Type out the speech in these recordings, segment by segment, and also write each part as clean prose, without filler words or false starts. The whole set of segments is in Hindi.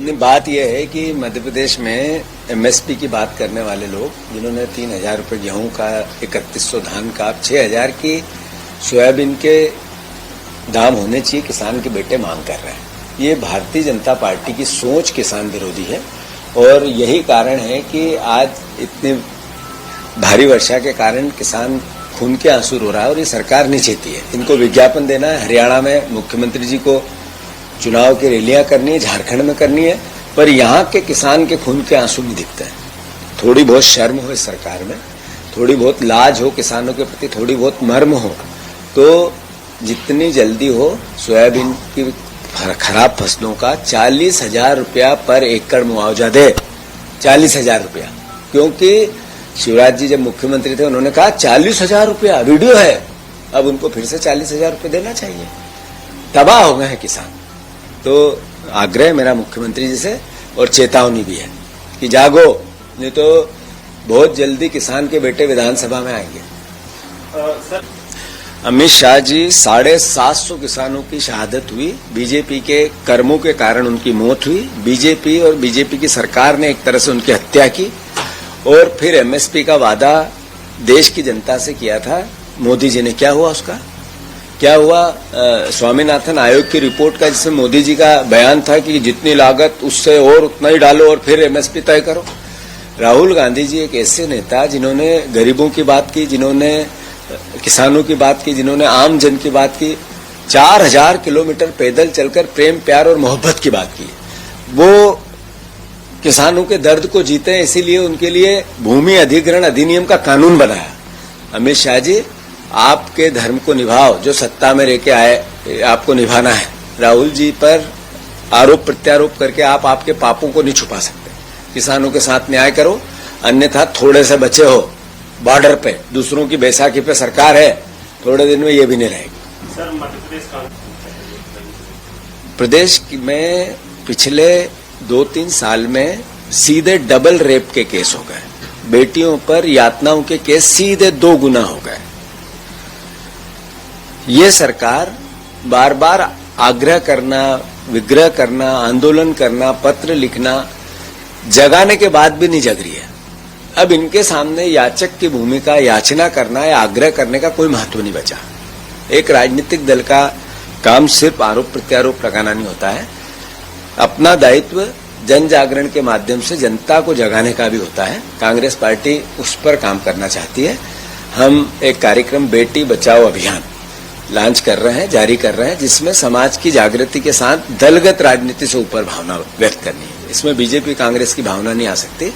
बात यह है कि मध्य प्रदेश में एमएसपी की बात करने वाले लोग, जिन्होंने 3,000 रुपये गेहूं का, 3100 धान का, 6,000 की सोयाबीन के दाम होने चाहिए, किसान के बेटे मांग कर रहे हैं। ये भारतीय जनता पार्टी की सोच किसान विरोधी है और यही कारण है कि आज इतनी भारी वर्षा के कारण किसान खून के आंसू रो रहा है और ये सरकार नहीं चाहती है। इनको विज्ञापन देना है, हरियाणा में मुख्यमंत्री जी को चुनाव की रैलियां करनी है, झारखंड में करनी है, पर यहाँ के किसान के खून के आंसू नहीं दिखते हैं। थोड़ी बहुत शर्म हो इस सरकार में, थोड़ी बहुत लाज हो किसानों के प्रति, थोड़ी बहुत मर्म हो, तो जितनी जल्दी हो सोयाबीन की खराब फसलों का 40,000 रुपया पर एकड़ मुआवजा दे। 40,000 रुपया, क्योंकि शिवराज जी जब मुख्यमंत्री थे उन्होंने कहा 40,000 रुपया, वीडियो है। अब उनको फिर से 40,000 रुपये देना चाहिए। तबाह हो गए हैं किसान। तो आग्रह मेरा मुख्यमंत्री जी से और चेतावनी भी है कि जागो, नहीं तो बहुत जल्दी किसान के बेटे विधानसभा में आएंगे। सर, अमित शाह जी 750 किसानों की शहादत हुई, बीजेपी के कर्मों के कारण उनकी मौत हुई। बीजेपी और बीजेपी की सरकार ने एक तरह से उनकी हत्या की और फिर एमएसपी का वादा देश की जनता से किया था मोदी जी ने। क्या हुआ उसका? क्या हुआ? स्वामीनाथन आयोग की रिपोर्ट का, जिसमें मोदी जी का बयान था कि जितनी लागत उससे और उतना ही डालो और फिर एमएसपी तय करो। राहुल गांधी जी एक ऐसे नेता जिन्होंने गरीबों की बात की, जिन्होंने किसानों की बात की, जिन्होंने आम जन की बात की, 4000 किलोमीटर पैदल चलकर प्रेम प्यार और मोहब्बत की बात की। वो किसानों के दर्द को जीते, इसीलिए उनके लिए भूमि अधिग्रहण अधिनियम का कानून बनाया। अमित शाह जी, आपके धर्म को निभाओ, जो सत्ता में रह के आए आपको निभाना है। राहुल जी पर आरोप प्रत्यारोप करके आप आपके पापों को नहीं छुपा सकते। किसानों के साथ न्याय करो, अन्यथा थोड़े से बचे हो बॉर्डर पे, दूसरों की बैसाखी पे सरकार है, थोड़े दिन में ये भी नहीं रहेगी। सर, मध्य प्रदेश में पिछले 2-3 साल में सीधे डबल रेप के केस हो गए। बेटियों पर यातनाओं के केस सीधे 2 गुना हो गए। ये सरकार बार बार आग्रह करना, विग्रह करना, आंदोलन करना, पत्र लिखना, जगाने के बाद भी नहीं जग रही है। अब इनके सामने याचक की भूमिका, याचना करना या आग्रह करने का कोई महत्व नहीं बचा। एक राजनीतिक दल का काम सिर्फ आरोप प्रत्यारोप लगाना नहीं होता है। अपना दायित्व जन जागरण के माध्यम से जनता को जगाने का भी होता है। कांग्रेस पार्टी उस पर काम करना चाहती है। हम एक कार्यक्रम बेटी बचाओ अभियान लॉन्च कर रहे हैं, जारी कर रहे हैं, जिसमें समाज की जागृति के साथ दलगत राजनीति से ऊपर भावना व्यक्त करनी है। इसमें बीजेपी कांग्रेस की भावना नहीं आ सकती।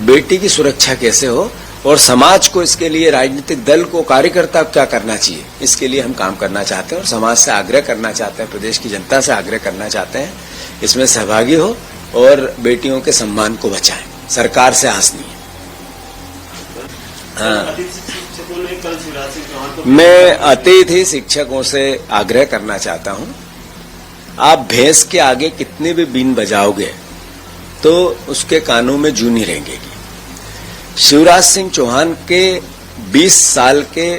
बेटी की सुरक्षा कैसे हो और समाज को, इसके लिए राजनीतिक दल को, कार्यकर्ता को क्या करना चाहिए, इसके लिए हम काम करना चाहते हैं और समाज से आग्रह करना चाहते हैं, प्रदेश की जनता से आग्रह करना चाहते हैं, इसमें सहभागी हो और बेटियों के सम्मान को बचाएं। सरकार से आस नहीं है। हाँ, मैं अतिथि शिक्षकों से आग्रह करना चाहता हूं, आप भैंस के आगे कितने भी बीन बजाओगे तो उसके कानों में जूं नहीं रेंगेगी। शिवराज सिंह चौहान के 20 साल के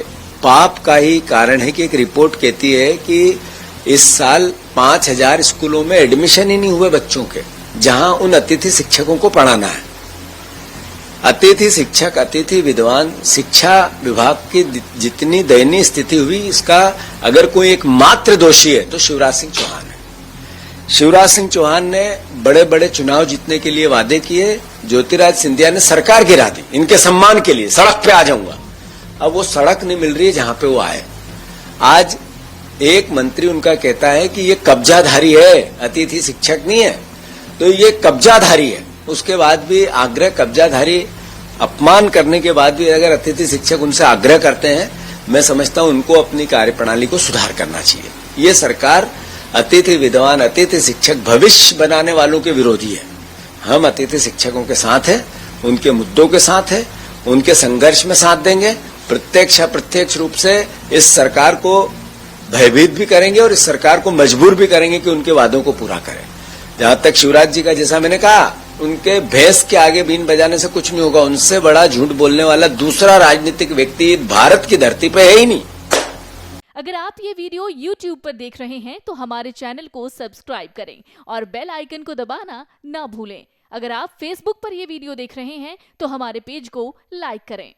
पाप का ही कारण है कि एक रिपोर्ट कहती है कि इस साल 5,000 स्कूलों में एडमिशन ही नहीं हुए बच्चों के, जहां उन अतिथि शिक्षकों को पढ़ाना है। अतिथि शिक्षक, अतिथि विद्वान, शिक्षा विभाग की जितनी दयनीय स्थिति हुई, इसका अगर कोई एक मात्र दोषी है तो शिवराज सिंह चौहान है। शिवराज सिंह चौहान ने बड़े बड़े चुनाव जीतने के लिए वादे किए, ज्योतिरादित्य सिंधिया ने सरकार गिरा दी इनके सम्मान के लिए, सड़क पे आ जाऊंगा। अब वो सड़क नहीं मिल रही है जहां पे वो आए। आज एक मंत्री उनका कहता है कि ये कब्जाधारी है, अतिथि शिक्षक नहीं है, तो ये कब्जाधारी है। उसके बाद भी आग्रह, कब्जाधारी अपमान करने के बाद भी अगर अतिथि शिक्षक उनसे आग्रह करते हैं, मैं समझता हूं उनको अपनी कार्यप्रणाली को सुधार करना चाहिए। ये सरकार अतिथि विद्वान, अतिथि शिक्षक, भविष्य बनाने वालों के विरोधी है। हम अतिथि शिक्षकों के साथ हैं, उनके मुद्दों के साथ हैं, उनके संघर्ष में साथ देंगे। प्रत्यक्ष अप्रत्यक्ष रूप से इस सरकार को भयभीत भी करेंगे और इस सरकार को मजबूर भी करेंगे कि उनके वादों को पूरा करें। जहां तक शिवराज जी का, जैसा मैंने कहा, उनके भैंस के आगे बीन बजाने से कुछ नहीं होगा। उनसे बड़ा झूठ बोलने वाला दूसरा राजनीतिक व्यक्ति भारत की धरती पे है ही नहीं। अगर आप ये वीडियो YouTube पर देख रहे हैं तो हमारे चैनल को सब्सक्राइब करें और बेल आइकन को दबाना ना भूलें। अगर आप Facebook पर ये वीडियो देख रहे हैं तो हमारे पेज को लाइक करें।